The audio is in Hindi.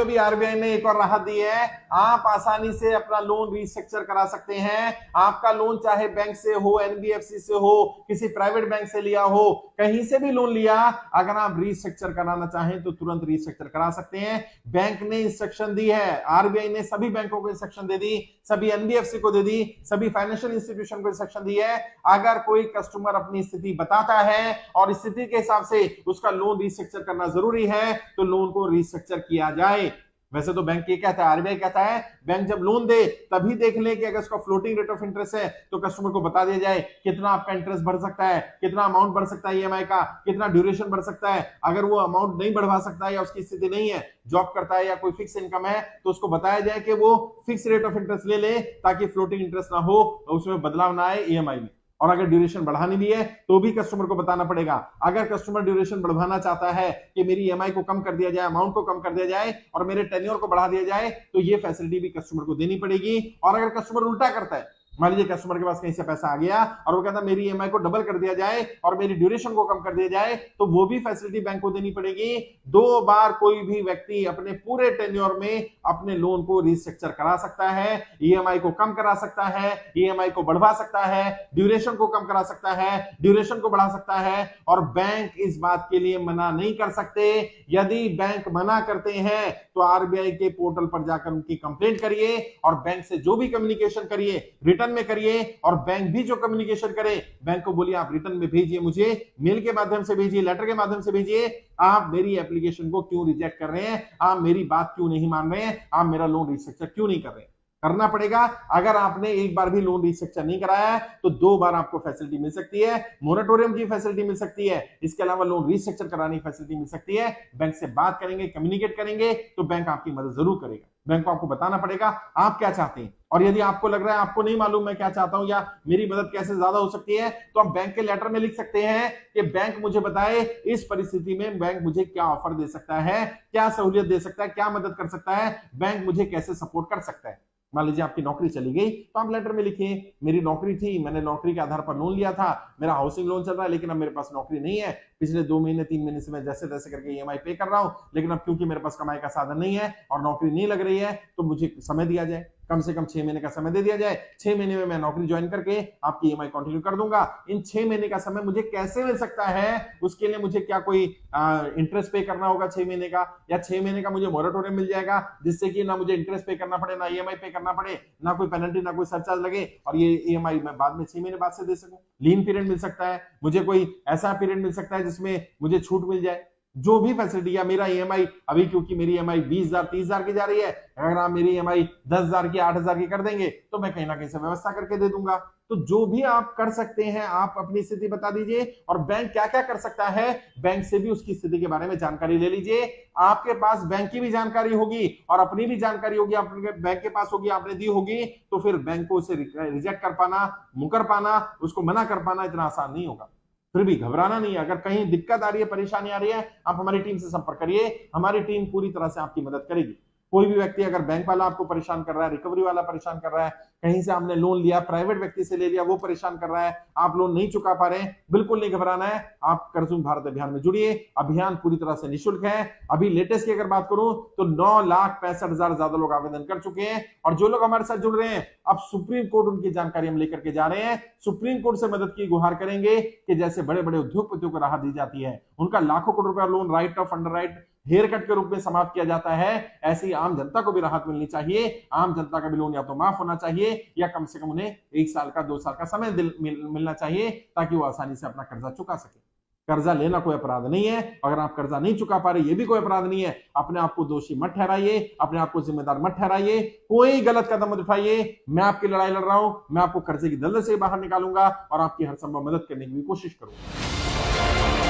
साथियों भी आरबीआई ने एक और राहत दी है, आप आसानी से अपना लोन रीस्ट्रक्चर करा सकते हैं। आपका लोन चाहे बैंक से हो, एनबीएफसी से हो, किसी प्राइवेट बैंक से लिया हो, कहीं से भी लोन लिया, अगर आप रीस्ट्रक्चर कराना चाहें तो तुरंत रीस्ट्रक्चर करा सकते हैं। बैंक ने इंस्ट्रक्शन दी है, आरबीआई ने सभी बैंकों को इंस्ट्रक्शन दे दी, सभी एनबीएफसी को दे दी, सभी फाइनेंशियल इंस्टीट्यूशन को इंस्ट्रक्शन दी है। अगर कोई कस्टमर अपनी स्थिति बताता है और स्थिति के हिसाब से उसका लोन रीस्ट्रक्चर करना जरूरी है तो लोन को रीस्ट्रक्चर किया जाए। वैसे तो बैंक ये कहता है, आरबीआई कहता है, बैंक जब लोन दे तभी देख ले कि अगर उसका फ्लोटिंग रेट ऑफ इंटरेस्ट है तो कस्टमर को बता दिया जाए कितना आपका इंटरेस्ट बढ़ सकता है, कितना अमाउंट बढ़ सकता है ईएमआई का, कितना ड्यूरेशन बढ़ सकता है। अगर वो अमाउंट नहीं बढ़वा सकता है या उसकी स्थिति नहीं है, जॉब करता है या कोई फिक्स इनकम है, तो उसको बताया जाए कि वो फिक्स रेट ऑफ इंटरेस्ट ले ले ताकि फ्लोटिंग इंटरेस्ट ना हो, उसमें बदलाव ना आए ईएमआई में। और अगर ड्यूरेशन बढ़ानी भी है तो भी कस्टमर को बताना पड़ेगा। अगर कस्टमर ड्यूरेशन बढ़ाना चाहता है कि मेरी ईएमआई को कम कर दिया जाए, अमाउंट को कम कर दिया जाए और मेरे टेन्योर को बढ़ा दिया जाए, तो ये फैसिलिटी भी कस्टमर को देनी पड़ेगी। और अगर कस्टमर उल्टा करता है, मान लीजिए कस्टमर के पास कहीं से पैसा आ गया और वो कहता मेरी ईएमआई को डबल कर दिया जाए और मेरी ड्यूरेशन को कम कर दिया जाए, तो वो भी फैसिलिटी बैंक को देनी पड़ेगी। 2 बार कोई भी व्यक्ति अपने पूरे टेन्योर में अपने लोन को रीस्ट्रक्चर करा सकता है, ईएमआई को कम करा सकता है, ईएमआई को बढ़वा सकता है, ड्यूरेशन को कम करा सकता है, ड्यूरेशन को बढ़ा सकता है। और बैंक इस बात के लिए मना नहीं कर सकते। यदि बैंक मना करते हैं तो आरबीआई के पोर्टल पर जाकर उनकी कंप्लेंट करिए और बैंक से जो भी कम्युनिकेशन करिए रिटर्न में करिए। और बैंक भी जो कम्युनिकेशन करे, बैंक को बोलिए आप रिटर्न में भेजिए, मुझे मेल के माध्यम से भेजिए, लेटर के माध्यम से भेजिए, आप मेरी एप्लीकेशन को क्यों रिजेक्ट कर रहे हैं, आप मेरी बात क्यों नहीं मान रहे हैं, आप मेरा लोन रीस्ट्रक्चर क्यों नहीं कर रहे हैं। करना पड़ेगा। अगर आपने एक बार भी लोन रीस्ट्रक्चर नहीं कराया है तो 2 बार आपको फैसिलिटी मिल सकती है, मोरेटोरियम की फैसिलिटी मिल सकती है, इसके अलावा लोन रीस्ट्रक्चर कराने की फैसिलिटी मिल सकती है। बैंक से बात करेंगे, कम्युनिकेट करेंगे तो बैंक आपकी मदद जरूर करेगा। बैंक को आपको बताना पड़ेगा आप क्या चाहते हैं, और यदि आपको लग रहा है आपको नहीं मालूम मैं क्या चाहता हूं या मेरी मदद कैसे ज्यादा हो सकती है, तो आप बैंक के लेटर में लिख सकते हैं कि बैंक मुझे बताए इस परिस्थिति में बैंक मुझे क्या ऑफर दे सकता है, क्या सहूलियत दे सकता है, क्या मदद कर सकता है, बैंक मुझे कैसे सपोर्ट कर सकता है। मान लीजिए आपकी नौकरी चली गई तो आप लेटर में लिखिए मेरी नौकरी थी, मैंने नौकरी के आधार पर लोन लिया था, मेरा हाउसिंग लोन चल रहा है लेकिन अब मेरे पास नौकरी नहीं है, पिछले 2 महीने 3 महीने से मैं जैसे तैसे करके ईएमआई पे कर रहा हूं, लेकिन अब क्योंकि मेरे पास कमाई का साधन नहीं है और नौकरी नहीं लग रही है तो मुझे समय दिया जाए, कम से कम 6 महीने का समय दे दिया जाए। 6 महीने में मैं नौकरी ज्वाइन करके आपकी ईएमआई कंटिन्यू कर दूंगा। इन 6 महीने का समय मुझे कैसे मिल सकता है, उसके लिए मुझे क्या कोई इंटरेस्ट पे करना होगा 6 महीने का, या 6 महीने का मुझे मोरेटोरियम मिल जाएगा जिससे कि ना मुझे इंटरेस्ट पे करना पड़े, ना ईएमआई पे करना पड़े, ना कोई पेनल्टी, ना कोई सरचार्ज लगे, और ये ईएमआई मैं बाद में 6 महीने बाद से दे सकूं। लीन पीरियड मिल सकता है, मुझे कोई ऐसा पीरियड मिल सकता है जिसमें मुझे छूट मिल जाए। जो भी फैसिलिटी, या मेरा ईएमआई अभी क्योंकि मेरी ईएमआई 20,000 30,000 की जा रही है, अगर आप मेरी ईएमआई 10,000 की 8,000 की कर देंगे तो मैं कहीं ना कहीं से व्यवस्था करके दे दूंगा। तो जो भी आप कर सकते हैं आप अपनी स्थिति बता दीजिए, और बैंक क्या क्या कर सकता है बैंक से भी उसकी स्थिति के बारे में जानकारी ले लीजिए। आपके पास बैंक की भी जानकारी होगी और अपनी भी जानकारी होगी, आपके बैंक के पास होगी, आपने दी होगी, तो फिर बैंक को उसे रिजेक्ट कर पाना, मुकर पाना, उसको मना कर पाना इतना आसान नहीं होगा। फिर भी घबराना नहीं है, अगर कहीं दिक्कत आ रही है, परेशानी आ रही है, आप हमारी टीम से संपर्क करिए, हमारी टीम पूरी तरह से आपकी मदद करेगी। कोई भी व्यक्ति अगर बैंक वाला आपको परेशान कर रहा है, रिकवरी वाला परेशान कर रहा है, कहीं से आपने लोन लिया, प्राइवेट व्यक्ति से ले लिया, वो परेशान कर रहा है, आप लोन नहीं चुका पा रहे हैं, बिल्कुल नहीं घबराना है। आप कर्जमुक्त भारत अभियान में जुड़िए। अभियान पूरी तरह से निःशुल्क है। अभी लेटेस्ट की अगर बात करूं तो 9,65,000 ज्यादा लोग आवेदन कर चुके हैं, और जो लोग हमारे साथ जुड़ रहे हैं अब सुप्रीम कोर्ट उनकी जानकारी हम लेकर के जा रहे हैं। सुप्रीम कोर्ट से मदद की गुहार करेंगे कि जैसे बड़े बड़े उद्योगपतियों को राहत दी जाती है, उनका लाखों करोड़ रुपया loan write off underwrite haircut के रूप में समाप्त किया जाता है, ऐसे ही आम जनता को भी राहत मिलनी चाहिए। आम जनता का भी लोन या तो माफ होना चाहिए या कम से कम उन्हें 1 साल का 2 साल का समय मिलना चाहिए ताकि वो आसानी से अपना कर्जा चुका सके। कर्जा लेना कोई अपराध नहीं है, अगर आप कर्जा नहीं चुका पा रहे ये भी कोई अपराध नहीं है। अपने आप को दोषी मत ठहराइए, अपने आप को जिम्मेदार मत ठहराइए, कोई गलत कदम मत उठाइए। मैं आपकी लड़ाई लड़ रहा हूं, मैं आपको कर्जे की दलदल से बाहर निकालूंगा और आपकी हर संभव मदद करने की भी कोशिश करूंगा।